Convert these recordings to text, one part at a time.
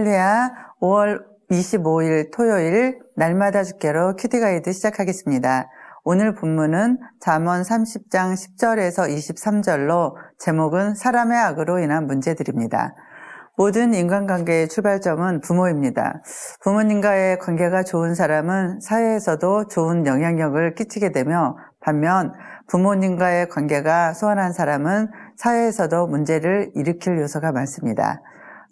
할렐루야. 5월 25일 토요일 날마다 주께로 큐티 가이드 시작하겠습니다. 오늘 본문은 잠언 30장 10절에서 23절로 제목은 사람의 악으로 인한 문제들입니다. 모든 인간관계의 출발점은 부모입니다. 부모님과의 관계가 좋은 사람은 사회에서도 좋은 영향력을 끼치게 되며 반면 부모님과의 관계가 소원한 사람은 사회에서도 문제를 일으킬 요소가 많습니다.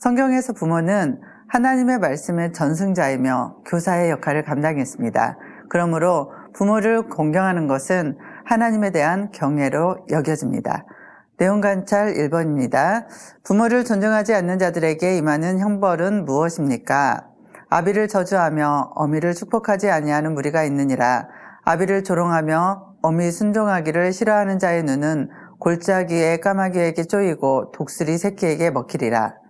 성경에서 부모는 하나님의 말씀의 전승자이며 교사의 역할을 감당했습니다. 그러므로 부모를 공경하는 것은 하나님에 대한 경애로 여겨집니다. 내용 관찰 1번입니다. 부모를 존중하지 않는 자들에게 임하는 형벌은 무엇입니까? 아비를 저주하며 어미를 축복하지 아니하는 무리가 있느니라. 아비를 조롱하며 어미 순종하기를 싫어하는 자의 눈은 골짜기에 까마귀에게 쪼이고 독수리 새끼에게 먹히리라.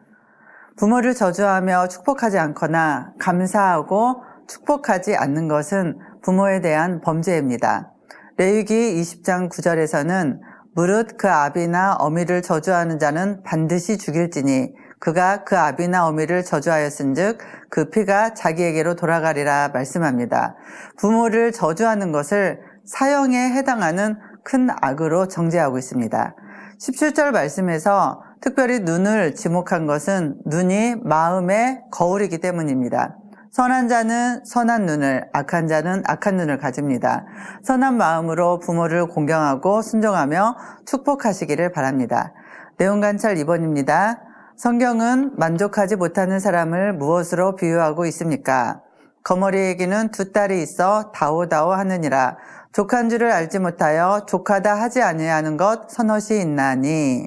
부모를 저주하며 축복하지 않거나 감사하고 축복하지 않는 것은 부모에 대한 범죄입니다. 레위기 20장 9절에서는 무릇 그 아비나 어미를 저주하는 자는 반드시 죽일지니 그가 그 아비나 어미를 저주하였은즉 그 피가 자기에게로 돌아가리라 말씀합니다. 부모를 저주하는 것을 사형에 해당하는 큰 악으로 정죄하고 있습니다. 17절 말씀에서 특별히 눈을 지목한 것은 눈이 마음의 거울이기 때문입니다. 선한 자는 선한 눈을, 악한 자는 악한 눈을 가집니다. 선한 마음으로 부모를 공경하고 순종하며 축복하시기를 바랍니다. 내용 관찰 2번입니다. 성경은 만족하지 못하는 사람을 무엇으로 비유하고 있습니까? 거머리에게는 두 딸이 있어 다오다오 하느니라. 족한 줄을 알지 못하여 족하다 하지 아니하는 것 서너시 있나니.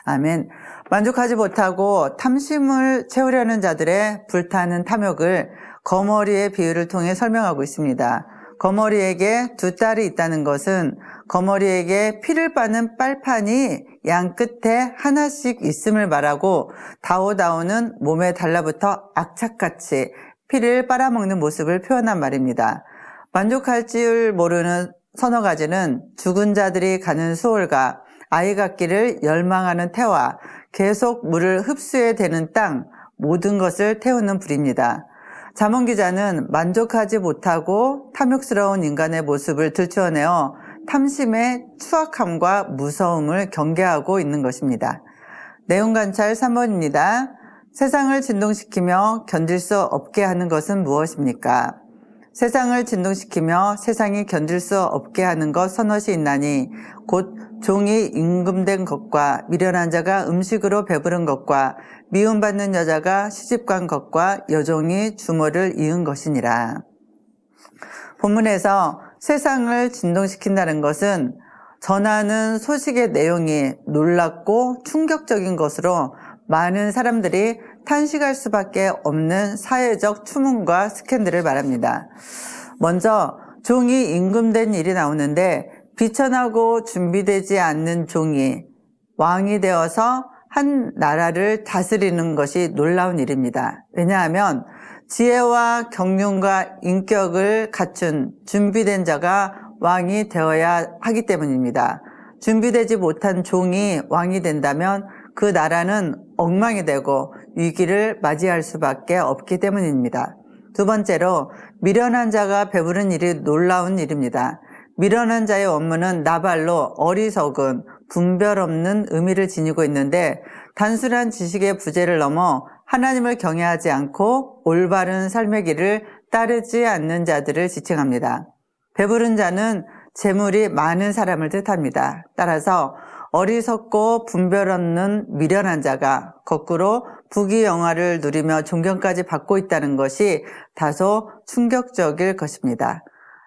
아멘. 만족하지 못하고 탐심을 채우려는 자들의 불타는 탐욕을 거머리의 비유를 통해 설명하고 있습니다. 거머리에게 두 딸이 있다는 것은 거머리에게 피를 빠는 빨판이 양 끝에 하나씩 있음을 말하고 다오다오는 몸에 달라붙어 악착같이 피를 빨아먹는 모습을 표현한 말입니다. 만족할 줄 모르는 서너 가지는 죽은 자들이 가는 수월과 아이 갖기를 열망하는 태와 계속 물을 흡수해 대는 땅 모든 것을 태우는 불입니다. 잠언 기자는 만족하지 못하고 탐욕스러운 인간의 모습을 들추어내어 탐심의 추악함과 무서움을 경계하고 있는 것입니다. 내용 관찰 3번입니다. 세상을 진동시키며 견딜 수 없게 하는 것은 무엇입니까? 세상을 진동시키며 세상이 견딜 수 없게 하는 것 서너시 있나니 곧 종이 임금된 것과 미련한 자가 음식으로 배부른 것과 미움받는 여자가 시집간 것과 여종이 주모를 이은 것이니라. 본문에서 세상을 진동시킨다는 것은 전하는 소식의 내용이 놀랍고 충격적인 것으로 많은 사람들이 탄식할 수밖에 없는 사회적 추문과 스캔들을 말합니다. 먼저 종이 임금된 일이 나오는데 비천하고 준비되지 않는 종이 왕이 되어서 한 나라를 다스리는 것이 놀라운 일입니다. 왜냐하면 지혜와 경륜과 인격을 갖춘 준비된 자가 왕이 되어야 하기 때문입니다. 준비되지 못한 종이 왕이 된다면 그 나라는 엉망이 되고 위기를 맞이할 수밖에 없기 때문입니다. 두 번째로 미련한 자가 배부른 일이 놀라운 일입니다. 미련한 자의 원문은 나발로 어리석은 분별 없는 의미를 지니고 있는데 단순한 지식의 부재를 넘어 하나님을 경외하지 않고 올바른 삶의 길을 따르지 않는 자들을 지칭합니다. 배부른 자는 재물이 많은 사람을 뜻합니다. 따라서 어리석고 분별 없는 미련한 자가 거꾸로 부귀영화를 누리며 존경까지 받고 있다는 것이 다소 충격적일 것입니다.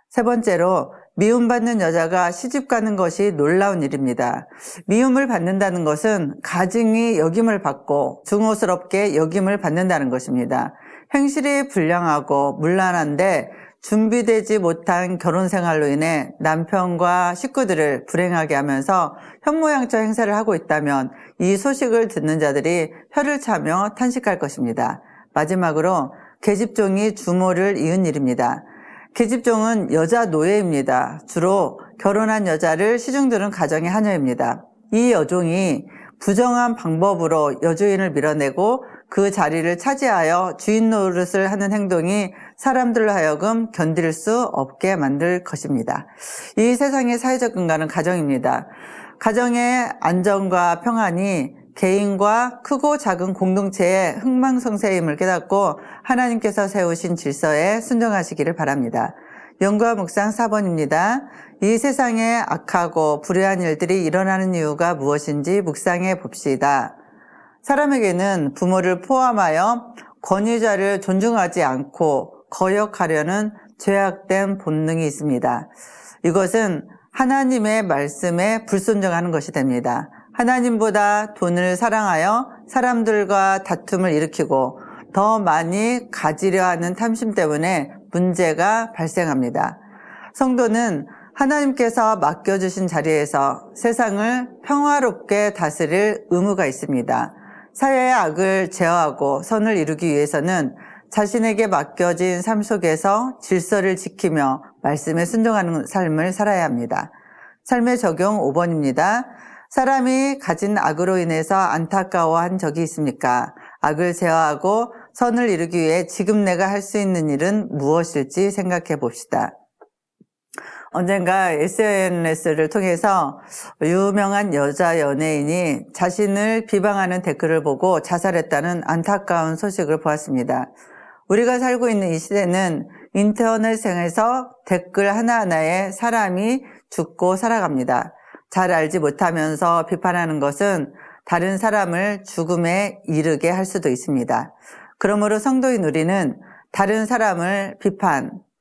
세 번째로 미움받는 여자가 시집가는 것이 놀라운 일입니다. 미움을 받는다는 것은 가증히 여김을 받고 중호스럽게 여김을 받는다는 것입니다. 행실이 불량하고 문란한데 준비되지 못한 결혼 생활로 인해 남편과 식구들을 불행하게 하면서 현모양처 행세를 하고 있다면 이 소식을 듣는 자들이 혀를 차며 탄식할 것입니다. 마지막으로 계집종이 주모를 이은 일입니다. 계집종은 여자 노예입니다. 주로 결혼한 여자를 시중드는 가정의 하녀입니다. 이 여종이 부정한 방법으로 여주인을 밀어내고 그 자리를 차지하여 주인 노릇을 하는 행동이 사람들로 하여금 견딜 수 없게 만들 것입니다. 이 세상의 사회적 근간은 가정입니다. 가정의 안정과 평안이 개인과 크고 작은 공동체의 흥망성쇠임을 깨닫고 하나님께서 세우신 질서에 순종하시기를 바랍니다. 연구와 묵상 4번입니다. 이 세상에 악하고 불의한 일들이 일어나는 이유가 무엇인지 묵상해 봅시다. 사람에게는 부모를 포함하여 권위자를 존중하지 않고 거역하려는 죄악된 본능이 있습니다. 이것은 하나님의 말씀에 불순종하는 것이 됩니다. 하나님보다 돈을 사랑하여 사람들과 다툼을 일으키고 더 많이 가지려 하는 탐심 때문에 문제가 발생합니다. 성도는 하나님께서 맡겨주신 자리에서 세상을 평화롭게 다스릴 의무가 있습니다. 사회의 악을 제어하고 선을 이루기 위해서는 자신에게 맡겨진 삶 속에서 질서를 지키며 말씀에 순종하는 삶을 살아야 합니다. 삶의 적용 5번입니다. 사람이 가진 악으로 인해서 안타까워한 적이 있습니까? 악을 제어하고 선을 이루기 위해 지금 내가 할 수 있는 일은 무엇일지 생각해 봅시다. 언젠가 SNS를 통해서 유명한 여자 연예인이 자신을 비방하는 댓글을 보고 자살했다는 안타까운 소식을 보았습니다. 우리가 살고 있는 이 시대는 인터넷상에서 댓글 하나하나에 사람이 죽고 살아갑니다. 잘 알지 못하면서 비판하는 것은 다른 사람을 죽음에 이르게 할 수도 있습니다. 그러므로 성도인 우리는 다른 사람을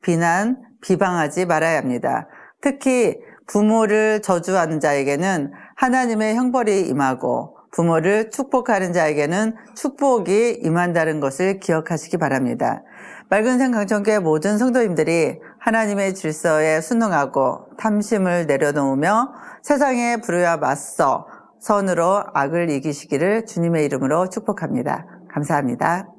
비난, 비방하지 말아야 합니다. 특히 부모를 저주하는 자에게는 하나님의 형벌이 임하고 부모를 축복하는 자에게는 축복이 임한다는 것을 기억하시기 바랍니다. 맑은샘 강천교회 모든 성도님들이 하나님의 질서에 순응하고 탐심을 내려놓으며 세상의 불의와 맞서 선으로 악을 이기시기를 주님의 이름으로 축복합니다. 감사합니다.